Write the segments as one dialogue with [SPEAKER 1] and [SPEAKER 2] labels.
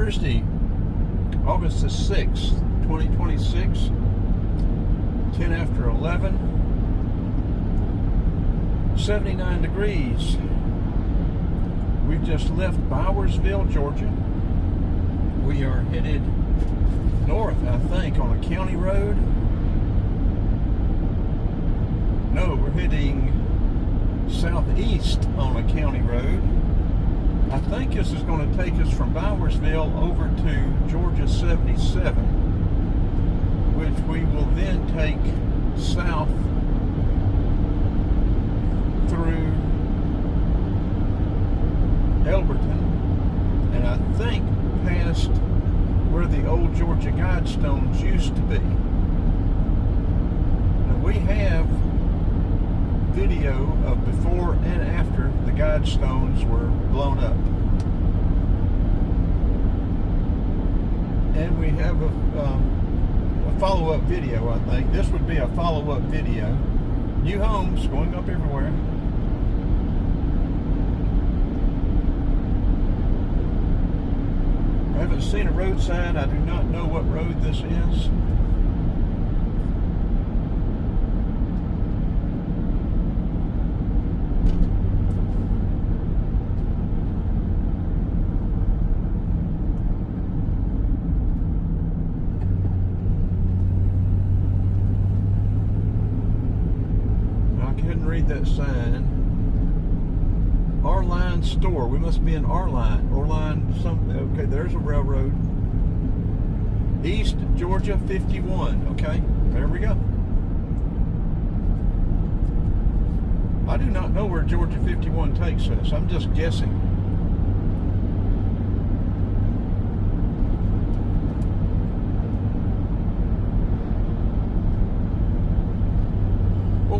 [SPEAKER 1] Thursday, August the 6th, 2026, 10 after 11, 79 degrees. We've just left Bowersville, Georgia. We are headed north, I think, on a county road. No, we're heading southeast on a county road. I think this is going to take us from Bowersville over to Georgia 77, which we will then take south through Elberton, and I think past where the old Georgia Guidestones used to be. Now we have video of before and after the Guidestones were blown up. And we have a follow-up video, I think. This would be a follow-up video. New homes going up everywhere. I haven't seen a road sign. I do not know what road this is. Read that sign. R-Line store. We must be in R-Line. R-Line something. Okay, there's a railroad. East Georgia 51. Okay, there we go. I do not know where Georgia 51 takes us. I'm just guessing.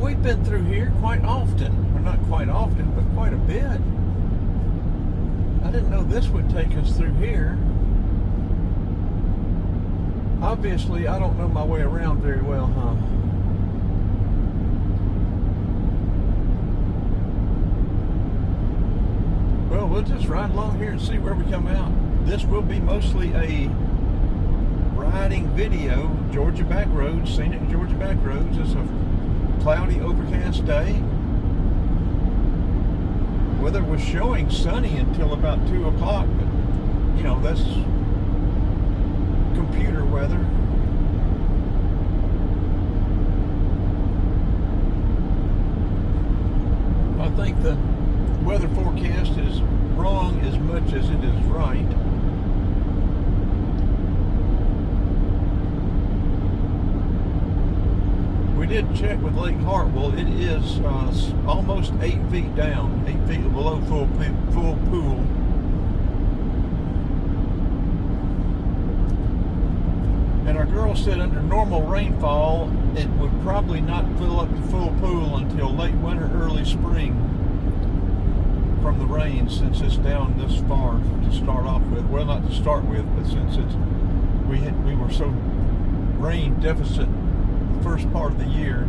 [SPEAKER 1] We've been through here quite often, or not quite often, but quite a bit. I didn't know this would take us through here. Obviously, I don't know my way around very well, huh? Well, we'll just ride along here and see where we come out. This will be mostly a riding video. Georgia Backroads, Scenic Georgia Backroads. It's a cloudy, overcast day. Weather was showing sunny until about 2 o'clock, but you know, that's computer weather. I think the weather forecast is wrong as much as it is right. We did check with Lake Hartwell. It is almost 8 feet down, 8 feet below full pool. And our girl said under normal rainfall, it would probably not fill up to full pool until late winter, early spring from the rain, since it's down this far to start off with. Well, not to start with, but since we were so rain deficit first part of the year,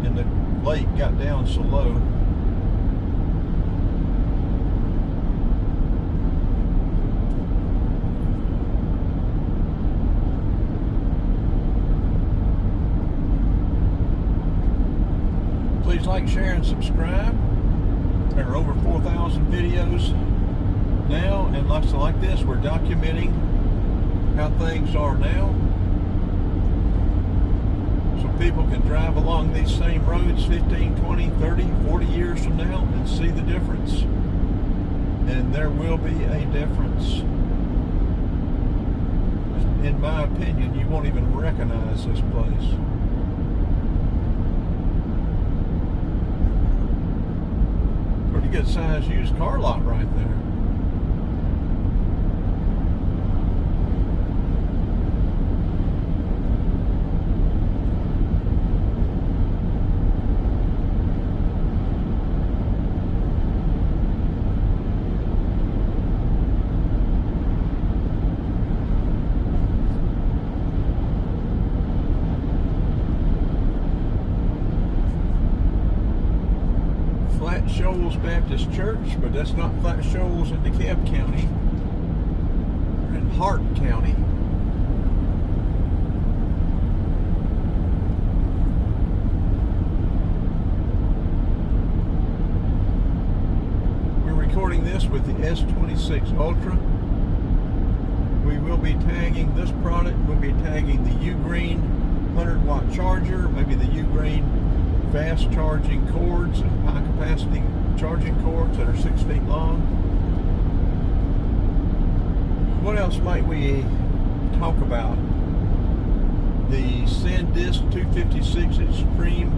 [SPEAKER 1] and the lake got down so low. Please like, share, and subscribe. There are over 4,000 videos now, and lots like this. We're documenting how things are now, so people can drive along these same roads 15, 20, 30, 40 years from now and see the difference. And there will be a difference. In my opinion, you won't even recognize this place. Pretty good sized used car lot right there. Shoals Baptist Church, but that's not Flat Shoals in DeKalb County. We're in Hart County. We're recording this with the S26 Ultra. We will be tagging this product. We'll be tagging the U-Green 100-watt charger, maybe the U-Green fast charging cords, high capacity charging cords that are 6 feet long. What else might we talk about? The SanDisk 256 Extreme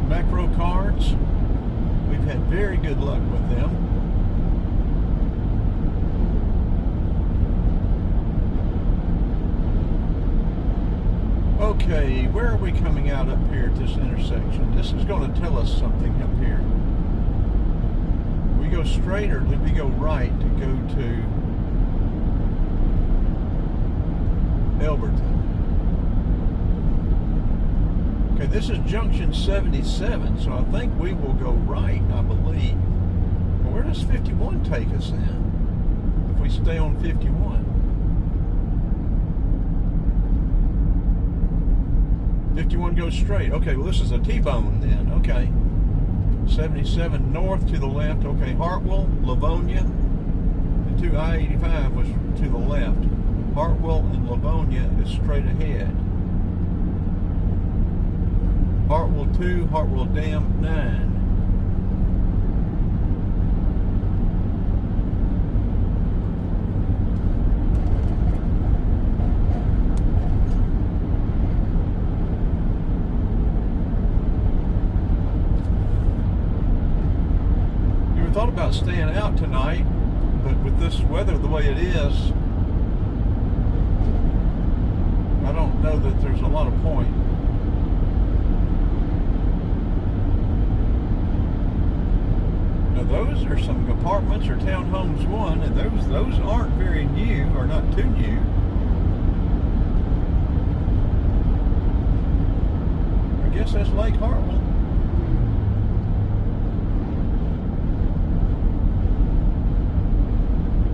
[SPEAKER 1] macro cards. We've had very good luck with them. Okay, where are we coming out up here at this intersection? This is going to tell us something up here. Do we go straight or did we go right to go to Elberton? Okay, this is junction 77, so I think we will go right, I believe. Well, where does 51 take us then? If we stay on 51. 51 goes straight. Okay, well this is a T-bone then. Okay. 77 north to the left. Okay, Hartwell, Livonia. The two I-85 was to the left. Hartwell and Livonia is straight ahead. Hartwell 2, Hartwell Dam 9. Thought about staying out tonight, but with this weather the way it is, I don't know that there's a lot of point. Now those are some apartments or townhomes one, and those aren't very new or not too new. I guess that's Lake Hartwell.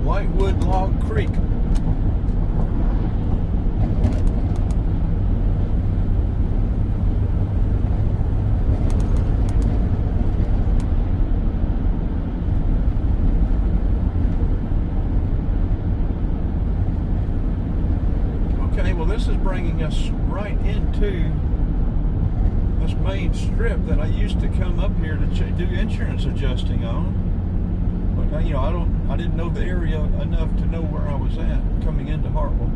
[SPEAKER 1] Whitewood Log Creek. Okay, well this is bringing us right into this main strip that I used to come up here to do insurance adjusting on. But you know, I didn't know the area enough to know where I was at coming into Hartwell.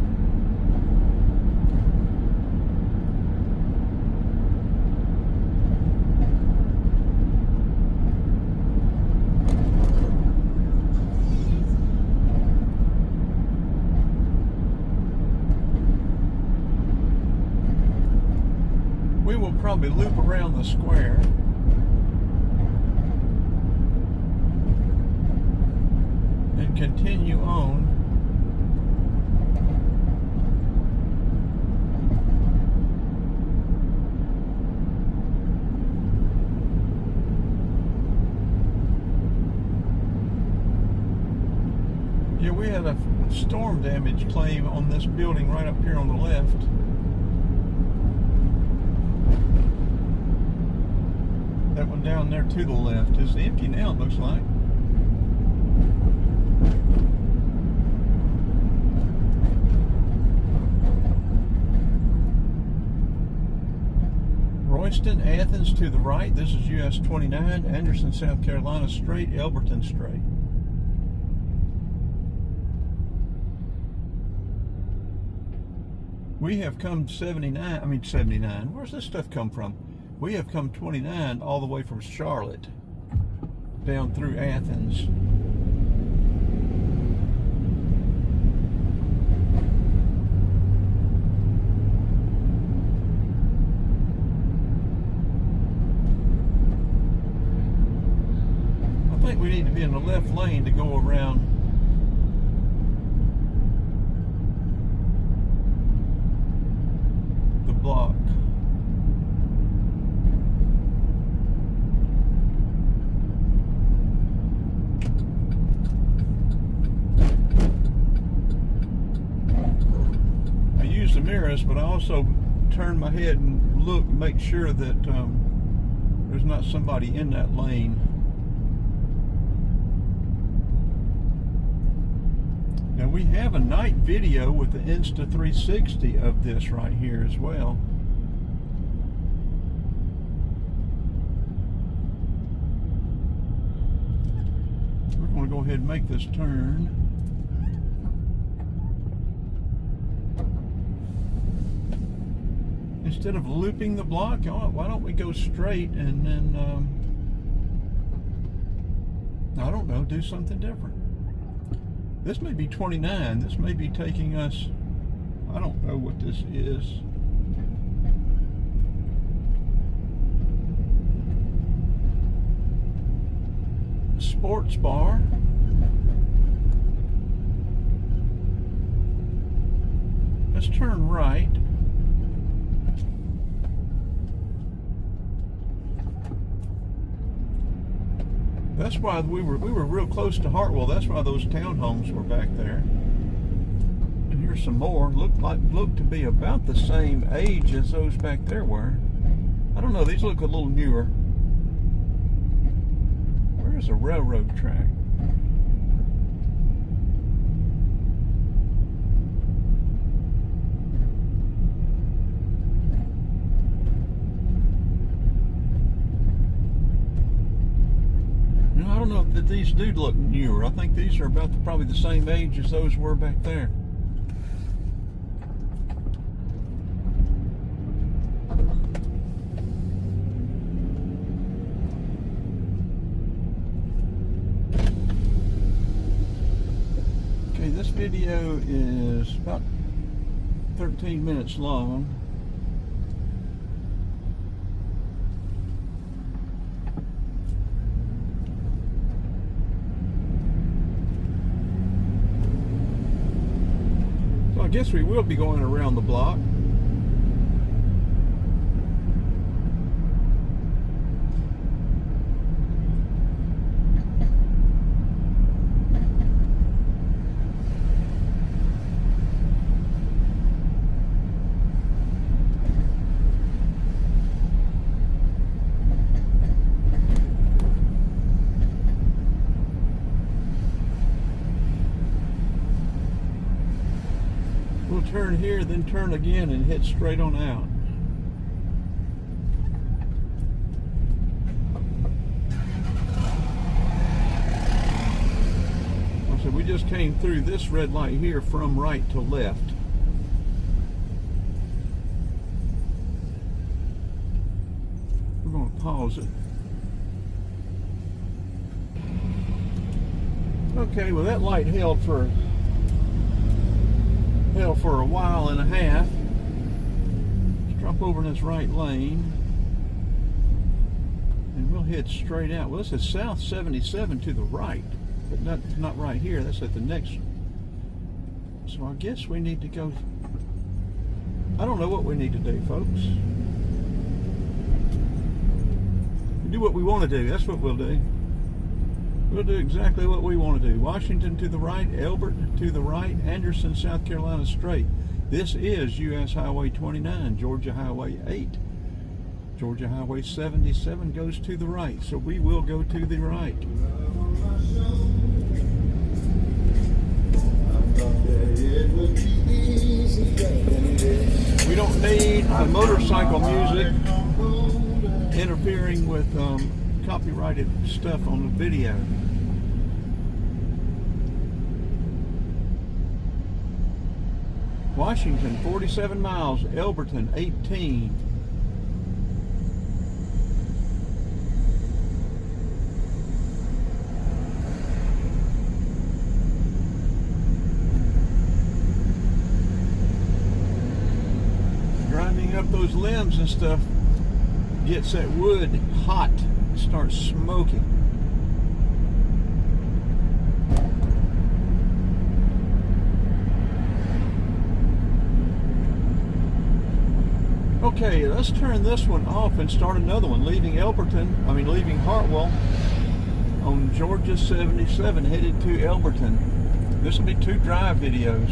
[SPEAKER 1] We will probably loop around the square. Continue on. Yeah, we had a storm damage claim on this building right up here on the left. That one down there to the left is empty now, it looks like. Royston, Athens to the right. This is US 29, Anderson, South Carolina straight, Elberton straight. We have come 79. Where's this stuff come from? We have come 29 all the way from Charlotte down through Athens. I think we need to be in the left lane to go around the block. the mirrors, but I also turn my head and look, make sure that there's not somebody in that lane. Now we have a night video with the Insta360 of this right here as well. We're going to go ahead and make this turn. Instead of looping the block, why don't we go straight and then, I don't know, do something different. This may be 29. This may be taking us, I don't know what this is. Sports bar. Let's turn right. That's why we were real close to Hartwell. That's why those townhomes were back there. And here's some more. Look to be about the same age as those back there were. I don't know. These look a little newer. Where's a railroad track? I don't know if these do look newer. I think these are about probably the same age as those were back there. Okay, this video is about 13 minutes long. I guess we will be going around the block. We'll turn here, then turn again and head straight on out. So we just came through this red light here from right to left. We're going to pause it. Okay, well that light held for a while and a half. Let's drop over in this right lane and we'll head straight out. Well, this is South 77 to the right, but not right here. That's at the next. So I guess we need to go. I don't know what we need to do, folks. We do what we want to do. That's what we'll do. We'll do exactly what we want to do. Washington to the right, Elbert to the right, Anderson, South Carolina straight. This is U.S. Highway 29, Georgia Highway 8. Georgia Highway 77 goes to the right, so we will go to the right. We don't need the motorcycle music interfering with copyrighted stuff on the video. Washington 47 miles, Elberton 18. Grinding up those limbs and stuff gets that wood hot, starts smoking. Okay, let's turn this one off and start another one, leaving Hartwell on Georgia 77, headed to Elberton. This will be 2 drive videos.